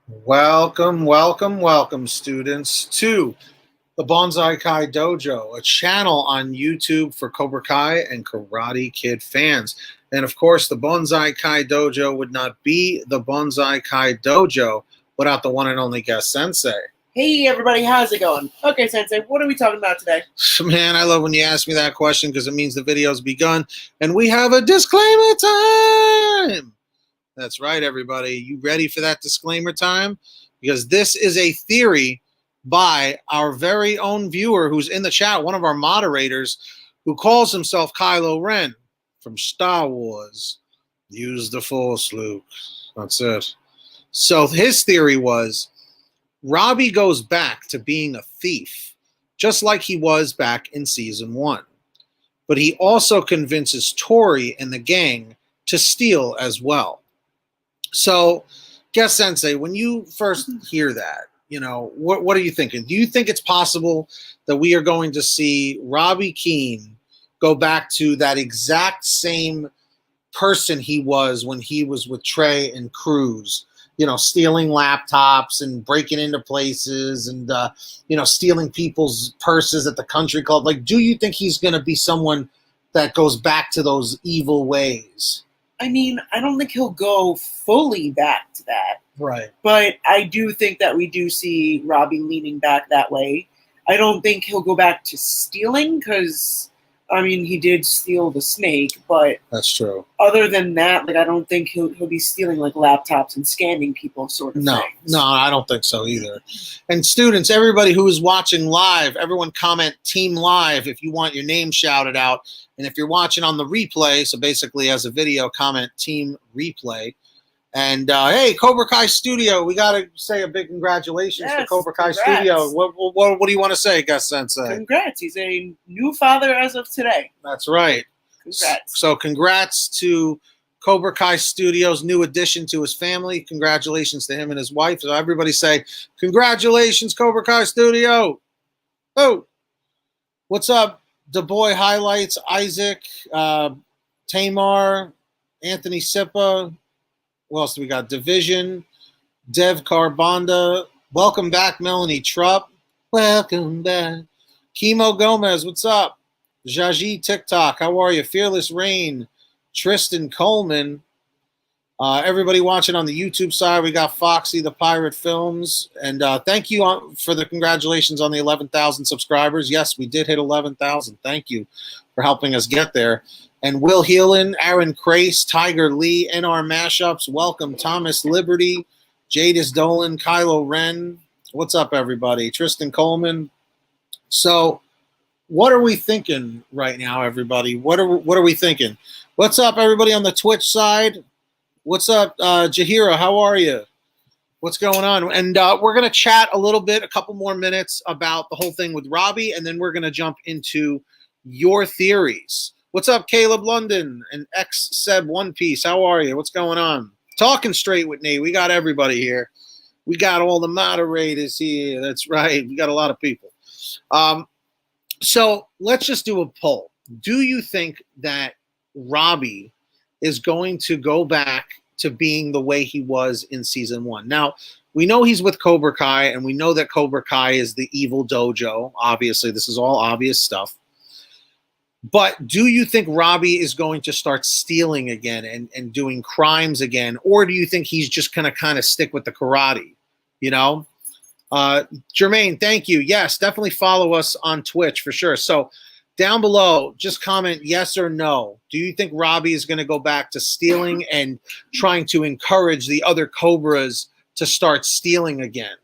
Welcome, welcome, welcome, students, to the Bonsai Kai Dojo, a channel on YouTube for Cobra Kai and Karate Kid fans. And of course, the Bonsai Kai Dojo would not be the Bonsai Kai Dojo without the one and only guest sensei. Hey everybody, how's it going? Okay, Sensei, what are we talking about today? Man, I love when you ask me that question because it means the video's begun and we have a disclaimer time. That's right, everybody. You ready for that disclaimer time? Because this is a theory by our very own viewer who's in the chat, one of our moderators, who calls himself Kylo Ren from Star Wars. Use the Force, Luke. That's it. So his theory was Robbie goes back to being a thief, just like he was back in season 1. But he also convinces Tori and the gang to steal as well. So, guest sensei, when you first hear that, what are you thinking? Do you think it's possible that we are going to see Robbie Keene go back to that exact same person he was when he was with Trey and Cruz, stealing laptops and breaking into places and, stealing people's purses at the country club? Like, do you think he's going to be someone that goes back to those evil ways? I mean, I don't think he'll go fully back to that. Right. But I do think that we do see Robbie leaning back that way. I don't think he'll go back to stealing because, he did steal the snake, but that's true. Other than that, I don't think he'll be stealing laptops and scamming people sort of things. No, I don't think so either. And students, everybody who is watching live, everyone comment Team Live if you want your name shouted out. And if you're watching on the replay, so basically as a video, comment Team Replay. And hey, Cobra Kai Studio, we got to say a big congratulations to Cobra Kai Studio. What do you want to say, guest sensei? Congrats. He's a new father as of today. That's right. Congrats. So congrats to Cobra Kai Studios' new addition to his family. Congratulations to him and his wife. So everybody say, congratulations, Cobra Kai Studio. Oh, what's up? The Boy Highlights, Isaac, Tamar, Anthony Sippa. What else do we got? Division, Dev Carbonda. Welcome back, Melanie Trupp. Welcome back. Chemo Gomez, what's up? Jaji TikTok, how are you? Fearless Rain, Tristan Coleman. Everybody watching on the YouTube side, we got Foxy the Pirate Films. And thank you for the congratulations on the 11,000 subscribers. Yes, we did hit 11,000. Thank you for helping us get there. And Will Heelan, Aaron Crace, Tiger Lee, NR Mashups, welcome Thomas Liberty, Jadis Dolan, Kylo Ren. What's up, everybody? Tristan Coleman. So what are we thinking right now, everybody? What are we thinking? What's up, everybody on the Twitch side? What's up, Jahira? How are you? What's going on? And we're going to chat a little bit, a couple more minutes about the whole thing with Robbie, and then we're going to jump into your theories. What's up, Caleb London and X-Seb One Piece? How are you? What's going on? Talking straight with Nate. We got everybody here. We got all the moderators here. That's right. We got a lot of people. So let's just do a poll. Do you think that Robbie is going to go back to being the way he was in season 1? Now, we know he's with Cobra Kai, and we know that Cobra Kai is the evil dojo. Obviously, this is all obvious stuff. But do you think Robbie is going to start stealing again and doing crimes again? Or do you think he's just going to kind of stick with the karate? Jermaine, thank you. Yes, definitely follow us on Twitch for sure. So down below, just comment yes or no. Do you think Robbie is going to go back to stealing and trying to encourage the other Cobras to start stealing again?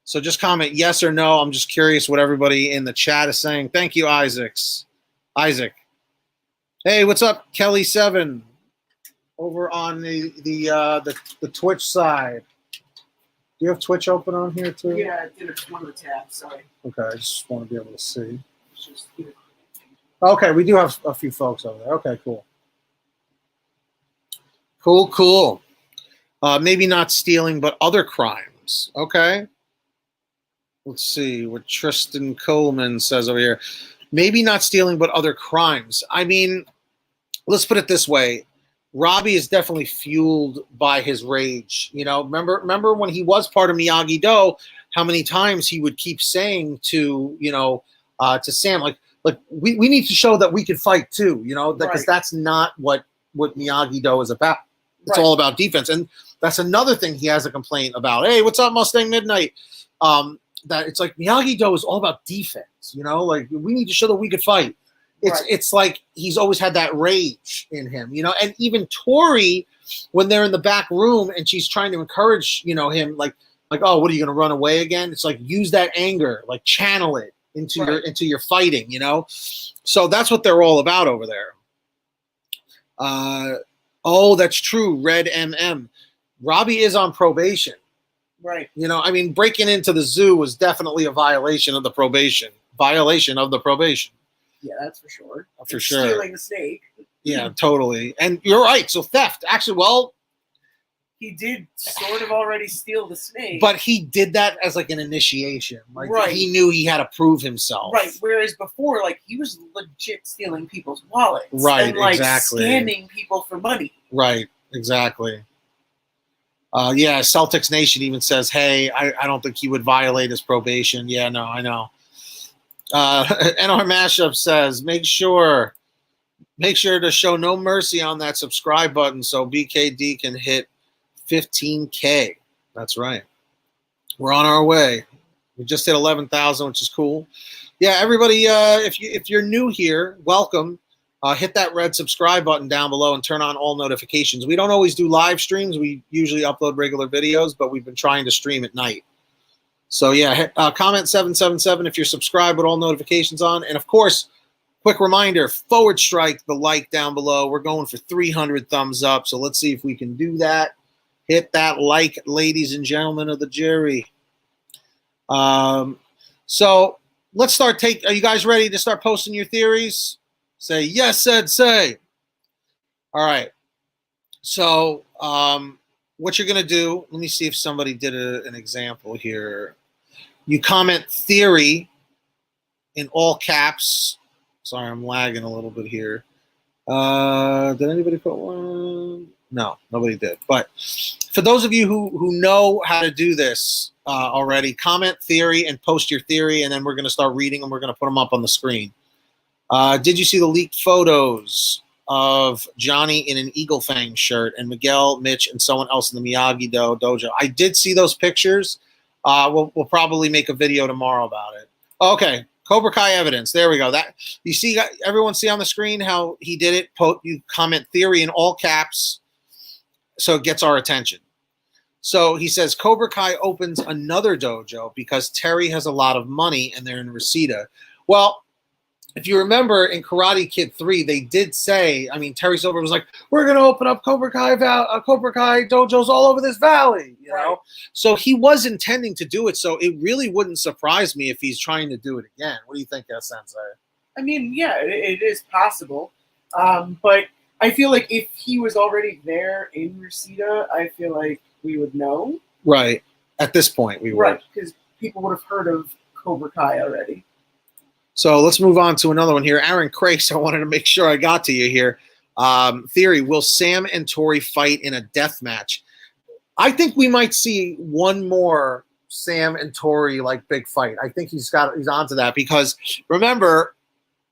So just comment yes or no. I'm just curious what everybody in the chat is saying. Thank you, Isaac. Hey, what's up, Kelly7 over on the Twitch side? Do you have Twitch open on here too? Yeah, I did one of the tabs. Sorry. Okay, I just want to be able to see. Okay, we do have a few folks over there. Okay, cool. Cool. Maybe not stealing, but other crimes. Okay. Let's see what Tristan Coleman says over here. Maybe not stealing, but other crimes. I mean, let's put it this way. Robbie is definitely fueled by his rage. You know, remember when he was part of Miyagi-Do, how many times he would keep saying to, to Sam, like we need to show that we can fight too, because that's not what Miyagi-Do is about. It's all about defense. And that's another thing he has a complaint about. Hey, what's up, Mustang Midnight? That it's like Miyagi-Do is all about defense, like we need to show that we could fight. It's like he's always had that rage in him, and even Tori, when they're in the back room and she's trying to encourage, him, like, oh, what are you going to run away again? It's like, use that anger, like channel it into your fighting, So that's what they're all about over there. Oh, that's true. Red MM. Robbie is on probation. Right. Breaking into the zoo was definitely a violation of the probation. Yeah, that's for sure. For sure. Stealing a snake. Yeah, totally. And you're right. So theft. Actually, well, he did sort of already steal the snake. But he did that as like an initiation. Like he knew he had to prove himself. Right. Whereas before, like, he was legit stealing people's wallets. Right, and, like, exactly. scamming people for money. Right, exactly. Yeah, Celtics Nation even says, hey, I don't think he would violate his probation. Yeah, no, I know. NR Mashup says, make sure to show no mercy on that subscribe button so BKD can hit 15K. That's right. We're on our way. We just hit 11,000, which is cool. Yeah, everybody, if you're new here, welcome. Hit that red subscribe button down below and turn on all notifications. We don't always do live streams. We usually upload regular videos, but we've been trying to stream at night. So yeah, comment 777 if you're subscribed with all notifications on. And of course, quick reminder, forward strike the like down below. We're going for 300 thumbs up. So let's see if we can do that. Hit that like, ladies and gentlemen of the jury. So let's start. Are you guys ready to start posting your theories? Say yes, say. All right. So what you're going to do, let me see if somebody did an example here. You comment theory in all caps. Sorry, I'm lagging a little bit here. Did anybody put one? No, nobody did. But for those of you who know how to do this already, comment theory and post your theory, and then we're going to start reading and we're going to put them up on the screen. Did you see the leaked photos of Johnny in an Eagle Fang shirt and Miguel, Mitch, and someone else in the Miyagi-Do dojo? I did see those pictures. We'll probably make a video tomorrow about it. Okay, Cobra Kai evidence. There we go. That you see, everyone see on the screen how he did it. You comment theory in all caps, so it gets our attention. So he says Cobra Kai opens another dojo because Terry has a lot of money and they're in Reseda. Well, if you remember in Karate Kid 3, they did say, Terry Silver was like, we're going to open up Cobra Kai dojos all over this valley, you know? So he was intending to do it. So it really wouldn't surprise me if he's trying to do it again. What do you think, Sensei? Yeah, it is possible. But I feel like if he was already there in Reseda, I feel like we would know. Right. At this point, we would. Right, because people would have heard of Cobra Kai already. So let's move on to another one here. Aaron Crakes, I wanted to make sure I got to you here. Theory, will Sam and Tori fight in a death match? I think we might see one more Sam and Tori like big fight. I think he's onto that because remember,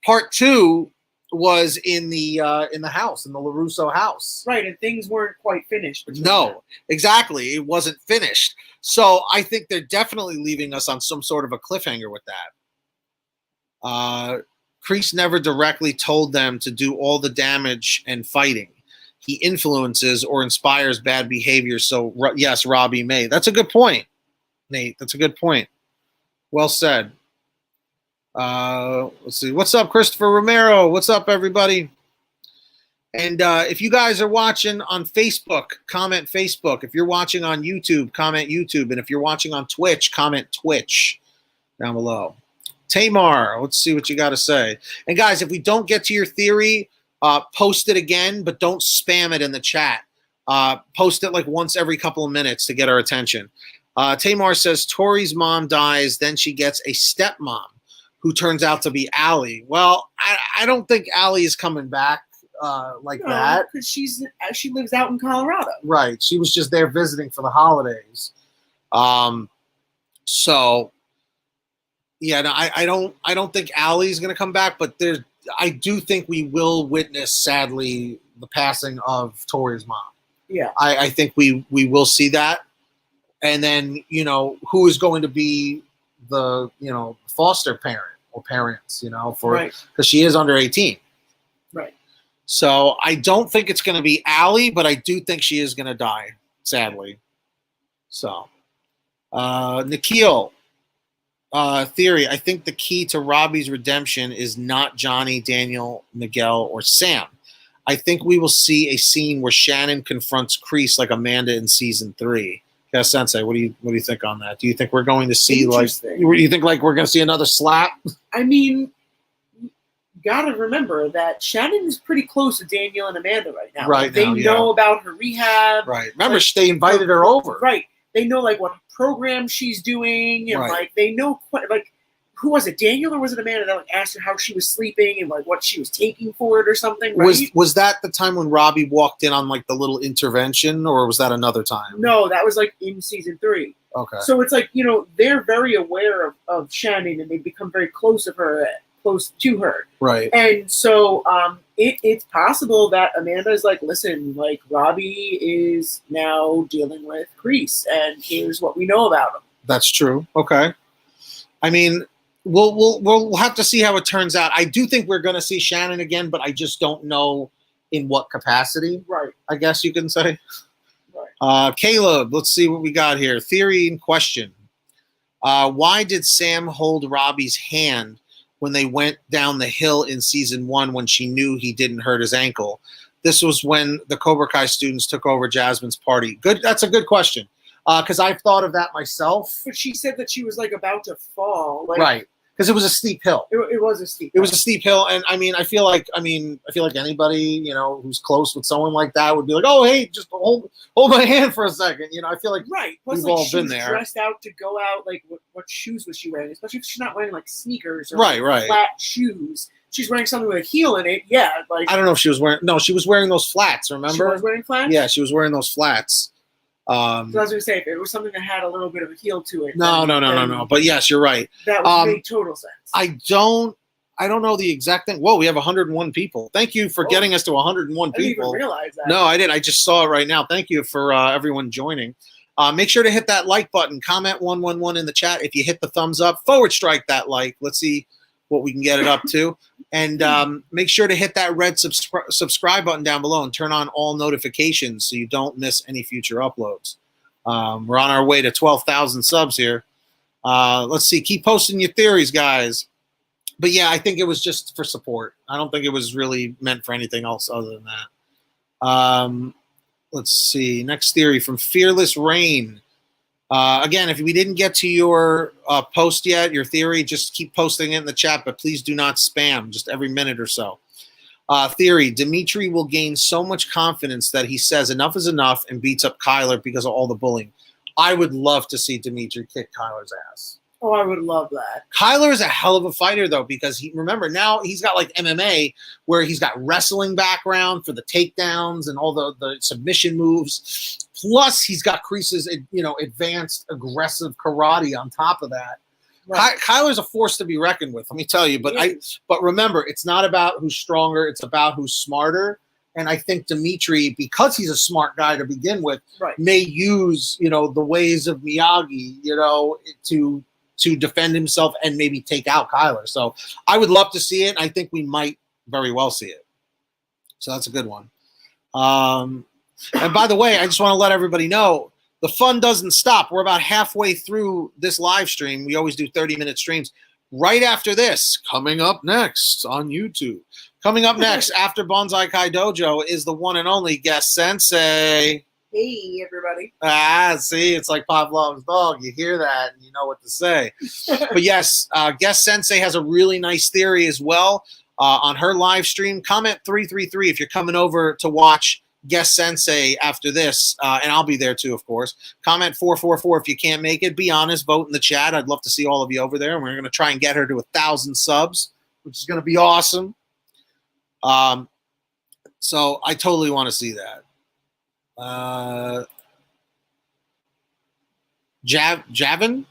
part 2 was in the house, in the LaRusso house. Right, and things weren't quite finished. No, exactly. It wasn't finished. So I think they're definitely leaving us on some sort of a cliffhanger with that. Kreese never directly told them to do all the damage and fighting. He influences or inspires bad behavior. So yes, Robbie may. That's a good point, Nate. That's a good point. Well said. Let's see. What's up, Christopher Romero? What's up, everybody? And if you guys are watching on Facebook, comment Facebook. If you're watching on YouTube, comment YouTube. And if you're watching on Twitch, comment Twitch down below. Tamar, let's see what you got to say. And guys, if we don't get to your theory, post it again, but don't spam it in the chat. Post it like once every couple of minutes to get our attention. Tamar says, Tori's mom dies, then she gets a stepmom who turns out to be Allie. Well, I don't think Allie is coming back. like No, that. because she lives out in Colorado. Right. She was just there visiting for the holidays. So yeah, no, I don't think Allie's gonna come back, but I do think we will witness, sadly, the passing of Tori's mom. Yeah. I think we will see that. And then, who is going to be the, foster parent or parents, because she is under 18. Right. So I don't think it's going to be Allie, but I do think she is going to die, sadly. So, Nikhil, theory, I think the key to Robbie's redemption is not Johnny, Daniel, Miguel, or Sam. I think we will see a scene where Shannon confronts Kreese like Amanda in season 3. Yeah, Sensei, what do you think on that? Do you think we're going to see you think like we're going to see another slap? I mean, you got to remember that Shannon is pretty close to Daniel and Amanda right now. Right. They know about her rehab. Right. Remember, they invited her over. Right. They know like what program she's doing, and like they know like who was it, Daniel or was it Amanda that like asked her how she was sleeping and like what she was taking for it or something? Right? Was that the time when Robbie walked in on like the little intervention, or was that another time? No, that was like in season 3. Okay. So it's like they're very aware of Shannon and they become very close to her. Right. And so it's possible that Amanda is like, listen, like Robbie is now dealing with Kreese, and here's what we know about him. That's true. Okay. I mean, we'll have to see how it turns out. I do think we're going to see Shannon again, but I just don't know in what capacity. Right. I guess you can say. Right. Caleb, let's see what we got here. Theory in question. Why did Sam hold Robbie's hand when they went down the hill in season 1 when she knew he didn't hurt his ankle? This was when the Cobra Kai students took over Jasmine's party. Good. That's a good question. Because I've thought of that myself. But she said that she was like about to fall. Like, right. Because it was a steep hill. It was a steep. It was a steep hill, and I mean, I feel like anybody who's close with someone like that would be like, oh, hey, just hold my hand for a second. I feel like Plus, we've all she been was there. Dressed out to go out. Like, what shoes was she wearing? Especially if she's not wearing like sneakers or right. flat shoes. She's wearing something with a heel in it. Yeah, like I don't know if she was wearing. No, she was wearing those flats. Remember? She was wearing flats. Yeah, she was wearing those flats. So I was going to say, if it was something that had a little bit of a heel to it. No. But yes, you're right. That would make total sense. I don't know the exact thing. Whoa, we have 101 people. Thank you for getting us to 101 people. I didn't even realize that. No, I did. I just saw it right now. Thank you for everyone joining. Make sure to hit that like button. Comment 111 in the chat. If you hit the thumbs up, forward strike that like. Let's see what we can get it up to. And make sure to hit that red subscribe button down below and turn on all notifications so you don't miss any future uploads. We're on our way to 12,000 subs here. Let's see. Keep posting your theories, guys. But yeah, I think it was just for support. I don't think it was really meant for anything else other than that. Let's see. Next theory from Fearless Rain. Again, if we didn't get to your post yet, your theory, just keep posting it in the chat, but please do not spam just every minute or so. Theory, Dimitri will gain so much confidence that he says enough is enough and beats up Kyler because of all the bullying. I would love to see Dimitri kick Kyler's ass. Oh, I would love that. Kyler is a hell of a fighter, though, because remember, now he's got like MMA where he's got wrestling background for the takedowns and all the submission moves. Plus, he's got Kreese's, advanced aggressive karate on top of that. Right. Kyler's a force to be reckoned with, let me tell you. But remember, it's not about who's stronger; it's about who's smarter. And I think Dimitri, because he's a smart guy to begin with, may use the ways of Miyagi, to defend himself and maybe take out Kyler. So I would love to see it. I think we might very well see it. So that's a good one. And by the way, I just want to let everybody know the fun doesn't stop. We're about halfway through this live stream. We always do 30-minute streams. Right after this, coming up next on YouTube. Coming up next after Bonsai Kai Dojo is the one and only Guest Sensei. Hey, everybody. See, it's like Pavlov's dog. You hear that and you know what to say. But yes, Guest Sensei has a really nice theory as well on her live stream. Comment 333 if you're coming over to watch Guest Sensei after this, and I'll be there too, of course. Comment 444 if you can't make it. Be honest, vote in the chat. I'd love to see all of you over there. And we're going to try and get her to 1,000 subs, which is going to be awesome. So I totally want to see that. Javian.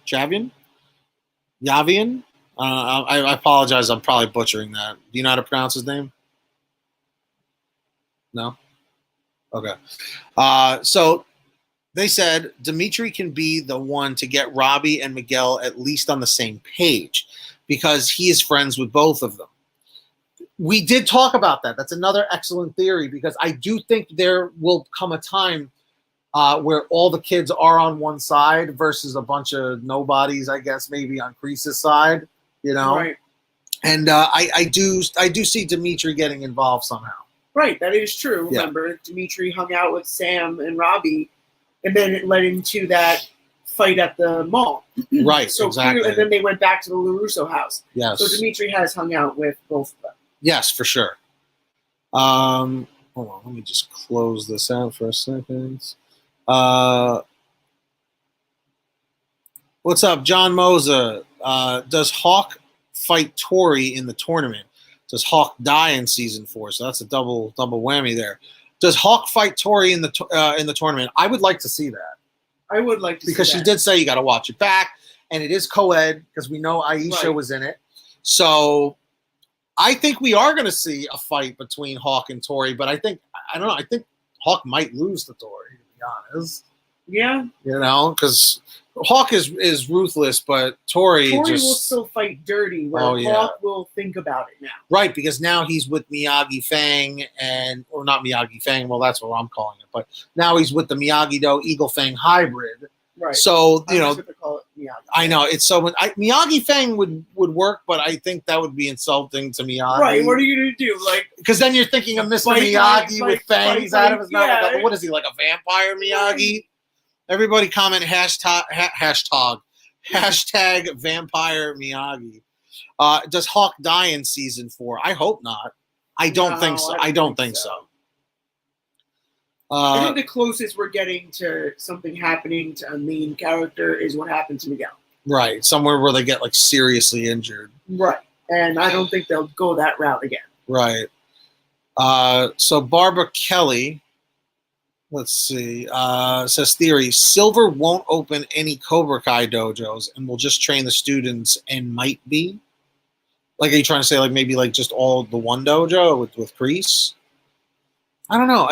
I apologize. I'm probably butchering that. Do you know how to pronounce his name? No? Okay. So they said Dimitri can be the one to get Robbie and Miguel at least on the same page because he is friends with both of them. We did talk about that. That's another excellent theory because I do think there will come a time where all the kids are on one side versus a bunch of nobodies, I guess, maybe on Kreese's side, you know? Right. And I do see Dimitri getting involved somehow. Right, that is true. Yeah. Remember, Dimitri hung out with Sam and Robbie, and then it led into that fight at the mall. Right, So exactly. And then they went back to the LaRusso house. Yes. So Dimitri has hung out with both of them. Yes, for sure. Hold on, let me just close this out for a second. What's up, John Moza? Does Hawk fight Tori in the tournament? Does Hawk die in season 4? So that's a double whammy there. Does Hawk fight Tori in the tournament? I would like to see that. I would like to because see she that. did say you got to watch it back, and it is co-ed because we know Aisha was in it. So I think we are going to see a fight between Hawk and Tori, but I don't know. I think Hawk might lose to Tori, to be honest. Yeah. You know, because Hawk is ruthless, but Tori will just still fight dirty, where Hawk will think about it now. Right, because now he's with Miyagi Fang or not Miyagi Fang. Well, that's what I'm calling it. But now he's with the Miyagi-Do Eagle Fang hybrid. Right. So I was gonna call it Miyagi. I know it's so. Miyagi Fang would work, but I think that would be insulting to Miyagi. Right. What are you gonna do? Like, because then you're thinking of Mr. Miyagi with fangs out of his mouth. Yeah. Like, what is he, like a vampire Miyagi? Everybody comment hashtag vampire Miyagi. Does Hawk die in season 4? I hope not. I don't think so. I don't think so. I think the closest we're getting to something happening to a main character is what happened to Miguel. Right. Somewhere where they get like seriously injured. Right. And I don't think they'll go that route again. Right. So Barbara Kelly, let's see, says theory, Silver won't open any Cobra Kai dojos and will just train the students and might be? Like, are you trying to say like maybe like just all the one dojo with Kreese? I don't know.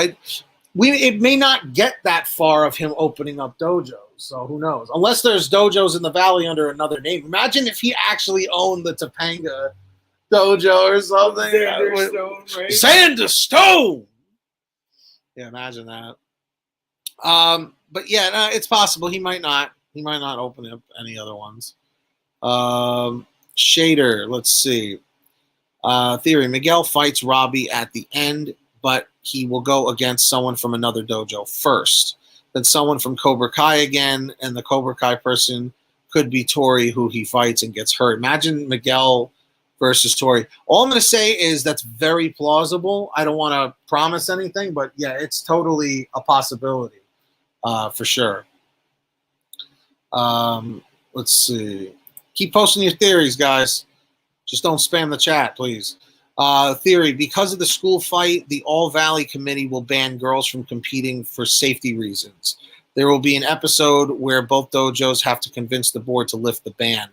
It may not get that far of him opening up dojos, so who knows? Unless there's dojos in the valley under another name. Imagine if he actually owned the Topanga dojo or something. Sanderstone, right? Sanderstone! Yeah, imagine that. But yeah, no, it's possible. He might not open up any other ones. Shader, let's see. Theory, Miguel fights Robbie at the end, but he will go against someone from another dojo first. Then someone from Cobra Kai again, and the Cobra Kai person could be Tori, who he fights and gets hurt. Imagine Miguel versus Tori. All I'm going to say is that's very plausible. I don't want to promise anything, but yeah, it's totally a possibility for sure. Let's see. Keep posting your theories, guys. Just don't spam the chat, please. Theory, because of the school fight, the All Valley Committee will ban girls from competing for safety reasons. There will be an episode where both dojos have to convince the board to lift the ban.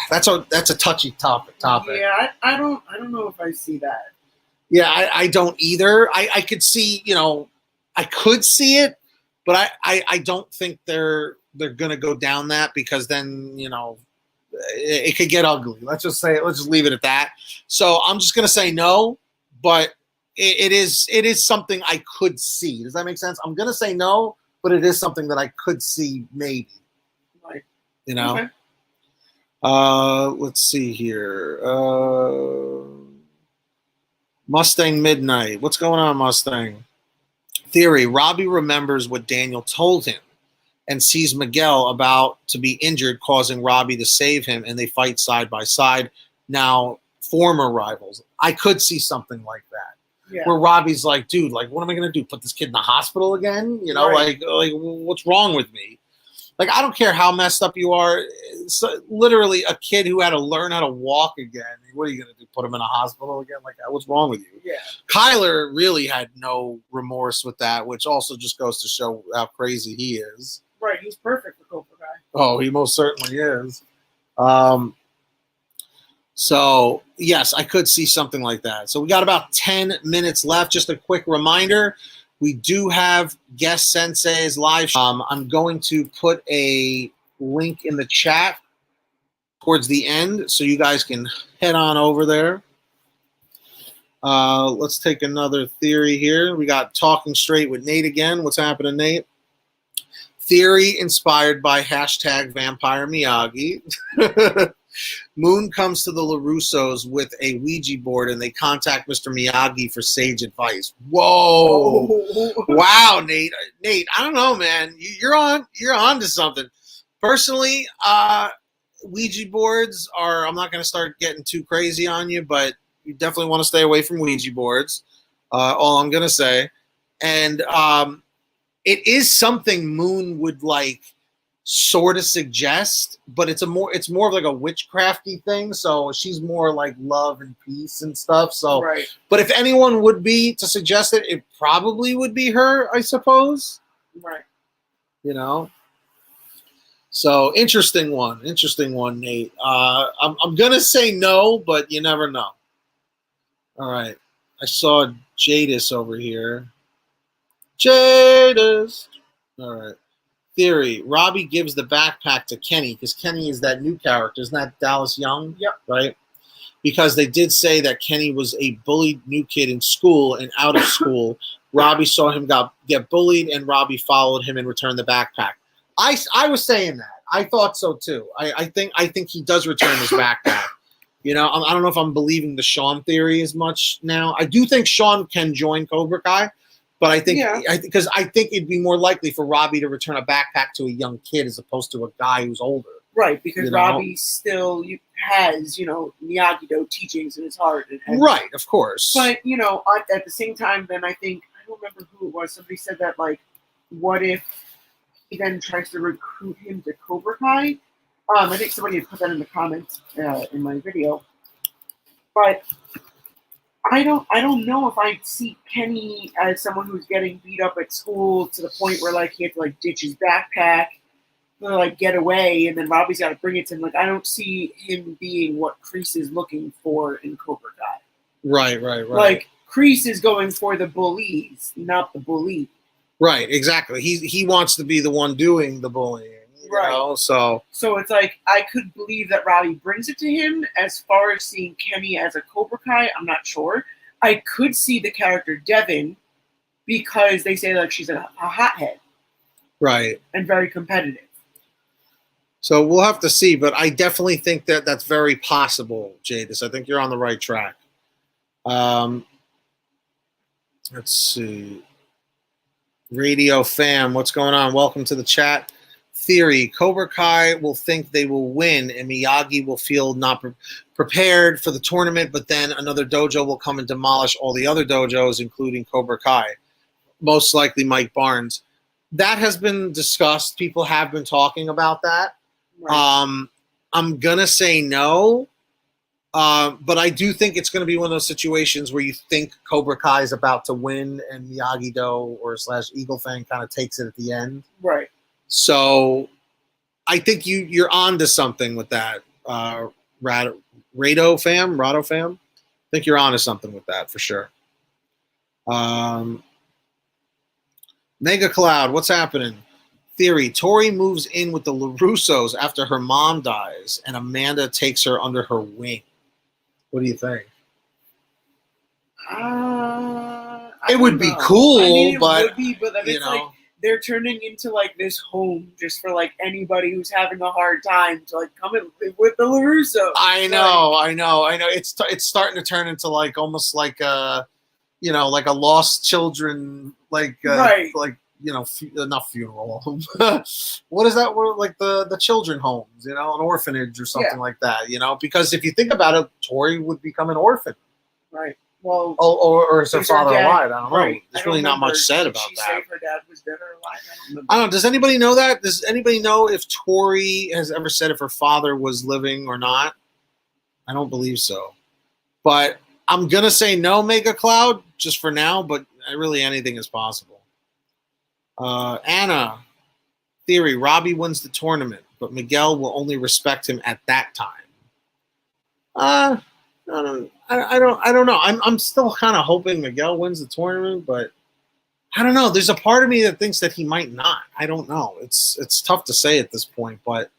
That's a touchy topic. Yeah, I don't know if I see that. Yeah, I don't either. I could see, I could see it, but I don't think they're gonna go down that because then, it could get ugly. Let's just leave it at that. So I'm just gonna say no, but it is something I could see. Does that make sense? I'm gonna say no, but it is something that I could see maybe. Right. Okay. Let's see here. Mustang Midnight. What's going on, Mustang? Theory, Robbie remembers what Daniel told him and sees Miguel about to be injured, causing Robbie to save him, and they fight side by side. Now, former rivals. I could see something like that. Yeah. Where Robbie's like, dude, like, what am I going to do? Put this kid in the hospital again? Right. Like, what's wrong with me? Like, I don't care how messed up you are. It's literally a kid who had to learn how to walk again. What are you going to do? Put him in a hospital again? Like, what's wrong with you? Yeah. Kyler really had no remorse with that, which also just goes to show how crazy he is. Right. He's perfect for Cobra Kai. Oh, he most certainly is. So, yes, I could see something like that. So we got about 10 minutes left. Just a quick reminder. We do have guest senseis live. I'm going to put a link in the chat towards the end so you guys can head on over there. Let's take another theory here. We got Talking Straight with Nate again. What's happening, Nate? Theory inspired by hashtag Vampire Miyagi. Moon comes to the LaRussos with a Ouija board and they contact Mr. Miyagi for sage advice. Whoa. Oh. Wow, Nate. Nate, I don't know, man. You're on to something. Personally, Ouija boards are, I'm not going to start getting too crazy on you, but you definitely want to stay away from Ouija boards. All I'm going to say. And it is something Moon would like sort of suggest, but it's more of like a witchcrafty thing. So she's more like love and peace and stuff. So, right. But if anyone would be to suggest it, it probably would be her, I suppose. Right. You know. So interesting one, Nate. I'm gonna say no, but you never know. All right, I saw Jadis over here. Jadis. All right. Theory. Robbie gives the backpack to Kenny because Kenny is that new character. Isn't that Dallas Young? Yep. Right? Because they did say that Kenny was a bullied new kid in school and out of school. Robbie saw him get bullied and Robbie followed him and returned the backpack. I was saying that. I thought so too. I think he does return his backpack. You know, I don't know if I'm believing the Sean theory as much now. I do think Sean can join Cobra Kai. But I think, because I think it'd be more likely for Robbie to return a backpack to a young kid as opposed to a guy who's older. Right, because Robbie still has, Miyagi-Do teachings in his heart. Right, of course. But, at the same time, then I think, I don't remember who it was, somebody said that, like, what if he then tries to recruit him to Cobra Kai? I think somebody had put that in the comments in my video. But I don't know if I see Kenny as someone who's getting beat up at school to the point where like he had to like ditch his backpack to like get away, and then Robbie's got to bring it to him. Like I don't see him being what Kreese is looking for in Cobra Kai. Right. Like Kreese is going for the bullies, not the bully. Right, exactly. He wants to be the one doing the bullying. Right. Know? So it's like I could believe that Robbie brings it to him. As far as seeing Kenny as a Cobra Kai, I'm not sure. I could see the character Devin because they say like she's a hothead. Right. And very competitive. So we'll have to see, but I definitely think that that's very possible, Jadis. I think you're on the right track. Let's see. Radio fam, what's going on? Welcome to the chat. Theory, Cobra Kai will think they will win and Miyagi will feel not prepared for the tournament, but then another dojo will come and demolish all the other dojos, including Cobra Kai. Most likely Mike Barnes. That has been discussed. People have been talking about that. Right. I'm going to say no, but I do think it's going to be one of those situations where you think Cobra Kai is about to win and Miyagi-Do or / Eagle Fang kind of takes it at the end. Right. So I think you're on to something with that, Rado fam. I think you're on to something with that for sure. Mega Cloud, what's happening? Theory, Tori moves in with the LaRussos after her mom dies and Amanda takes her under her wing. What do you think? It would be cool, I mean, but would be, but then it's like they're turning into like this home just for like anybody who's having a hard time to like come and live with the LaRussos. I know. It's starting to turn into like almost like a, like a lost children, like right. Like not funeral home. What is that? Like the children homes, an orphanage or something like that. Because if you think about it, Tori would become an orphan. Right. Well, or is her is her father dad- alive? I don't know. right. There's I don't really not much remember. said Did about she that. say if her dad was dead or alive? I don't remember. I don't know. Does anybody know that? Does anybody know if Tori has ever said if her father was living or not? I don't believe so. But I'm going to say no, Mega Cloud, just for now, but really anything is possible. Anna, theory, Robbie wins the tournament, but Miguel will only respect him at that time. I don't know. I'm still kind of hoping Miguel wins the tournament, but I don't know. There's a part of me that thinks that he might not. I don't know. It's tough to say at this point, but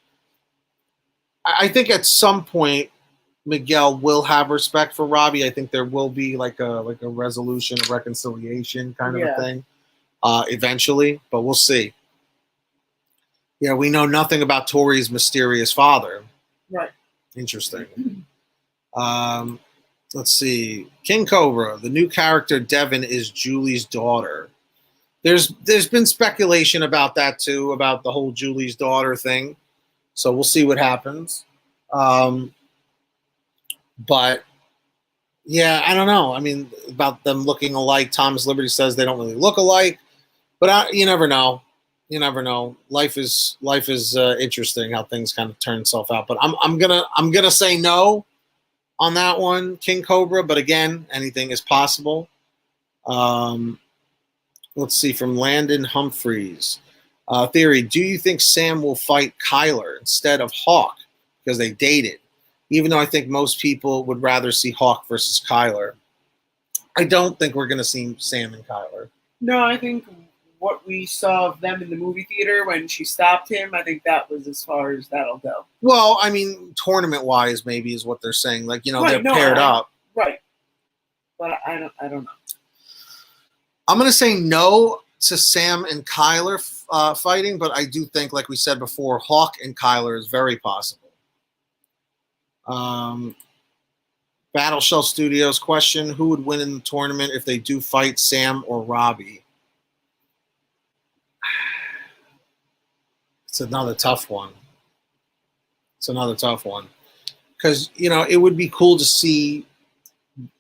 I think at some point Miguel will have respect for Robbie. I think there will be like a resolution, a reconciliation kind of a thing eventually, but we'll see. Yeah, we know nothing about Tori's mysterious father. Right. Interesting. Let's see. King Cobra, the new character Devin is Julie's daughter. There's been speculation about that too, about the whole Julie's daughter thing. So we'll see what happens. But yeah, I don't know. I mean, about them looking alike. Thomas Liberty says they don't really look alike, but you never know. You never know. Life is interesting how things kind of turn itself out. But I'm gonna say no on that one, King Cobra. But again, anything is possible. Let's see, from Landon Humphreys. Theory, do you think Sam will fight Kyler instead of Hawk because they dated? Even though I think most people would rather see Hawk versus Kyler. I don't think we're going to see Sam and Kyler. No, I think what we saw of them in the movie theater when she stopped him, I think that was as far as that'll go. Well, I mean, tournament-wise, maybe is what they're saying. Like, Right, they're paired up. Right. But I don't know. I'm going to say no to Sam and Kyler fighting, but I do think, like we said before, Hawk and Kyler is very possible. Battle Shell Studios question, who would win in the tournament if they do fight Sam or Robbie? It's another tough one. Because, it would be cool to see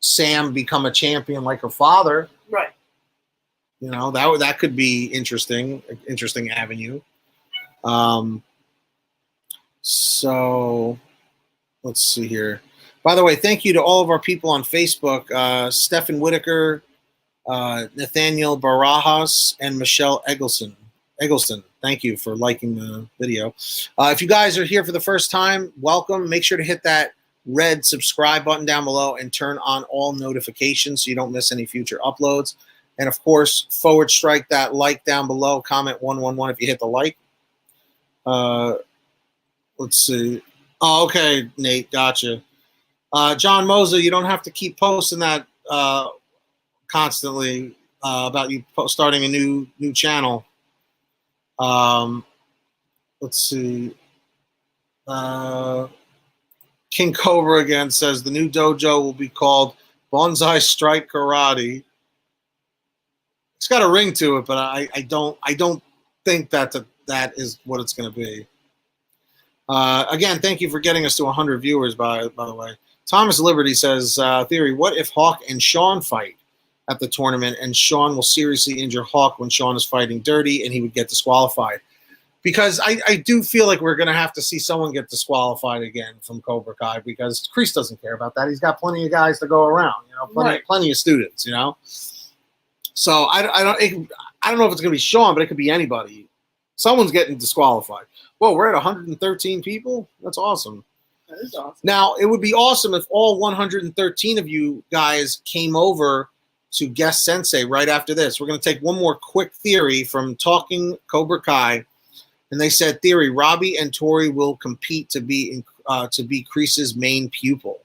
Sam become a champion like her father. Right. That could be interesting avenue. So let's see here. By the way, thank you to all of our people on Facebook, Stephen Whitaker, Nathaniel Barajas, and Michelle Eggleston. Thank you for liking the video. If you guys are here for the first time, welcome. Make sure to hit that red subscribe button down below and turn on all notifications so you don't miss any future uploads. And of course, forward strike that like down below. Comment 111 if you hit the like. Let's see. Oh, okay, Nate, gotcha. John Moser, you don't have to keep posting that constantly about you starting a new channel. Let's see. King Cobra again says the new dojo will be called Bonsai Strike Karate. It's got a ring to it, but I don't think that is what it's going to be. Again, thank you for getting us to 100 viewers, by the way. Thomas Liberty says, theory, what if Hawk and Sean fight at the tournament and Sean will seriously injure Hawk when Sean is fighting dirty and he would get disqualified? Because I do feel like we're going to have to see someone get disqualified again from Cobra Kai because Kreese doesn't care about that. He's got plenty of guys to go around, plenty of students, So I don't know if it's going to be Sean, but it could be anybody. Someone's getting disqualified. Whoa, we're at 113 people? That's awesome. That is awesome. Now, it would be awesome if all 113 of you guys came over to guest Sensei right after this. We're going to take one more quick theory from Talking Cobra Kai. And they said, theory, Robbie and Tori will compete to be Kreese's main pupil.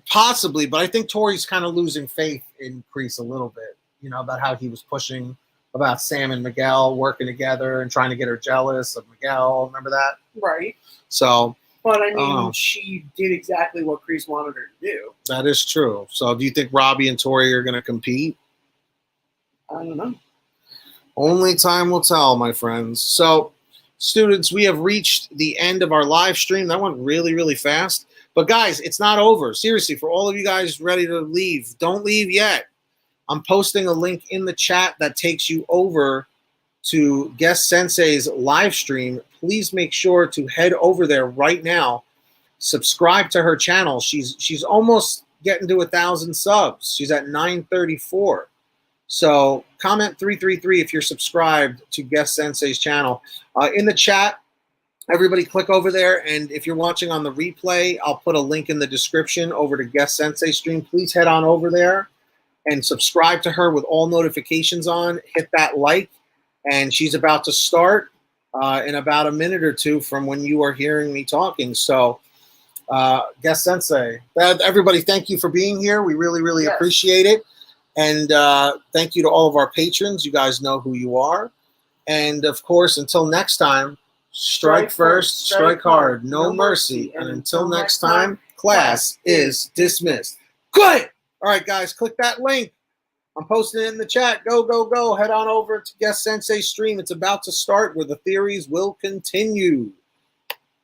Possibly, but I think Tori's kind of losing faith in Kreese a little bit, about how he was pushing about Sam and Miguel working together and trying to get her jealous of Miguel. Remember that? Right. So, but I mean, she did exactly what Kreese wanted her to do. That is true. So do you think Robbie and Tori are going to compete? I don't know. Only time will tell, my friends. So, students, we have reached the end of our live stream. That went really, really fast. But guys, it's not over. Seriously, for all of you guys ready to leave, don't leave yet. I'm posting a link in the chat that takes you over to Guest Sensei's live stream. Please make sure to head over there right now. Subscribe to her channel. She's almost getting to 1,000 subs. She's at 934. So comment 333 if you're subscribed to Guest Sensei's channel. In the chat, everybody click over there. And if you're watching on the replay, I'll put a link in the description over to Guest Sensei stream. Please head on over there and subscribe to her with all notifications on. Hit that like. And she's about to start in about a minute or two from when you are hearing me talking. So Guest Sensei, everybody, thank you for being here. We really, really appreciate it. And thank you to all of our patrons. You guys know who you are. And, of course, until next time, strike first, strike hard, no mercy. And until next time, class is dismissed. Good! All right, guys, click that link. I'm posting it in the chat. Go, go, go. Head on over to Guest Sensei's stream. It's about to start where the theories will continue.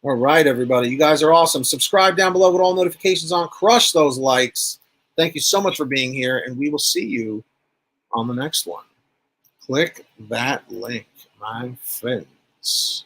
All right, everybody. You guys are awesome. Subscribe down below with all notifications on. Crush those likes. Thank you so much for being here, and we will see you on the next one. Click that link, my friends.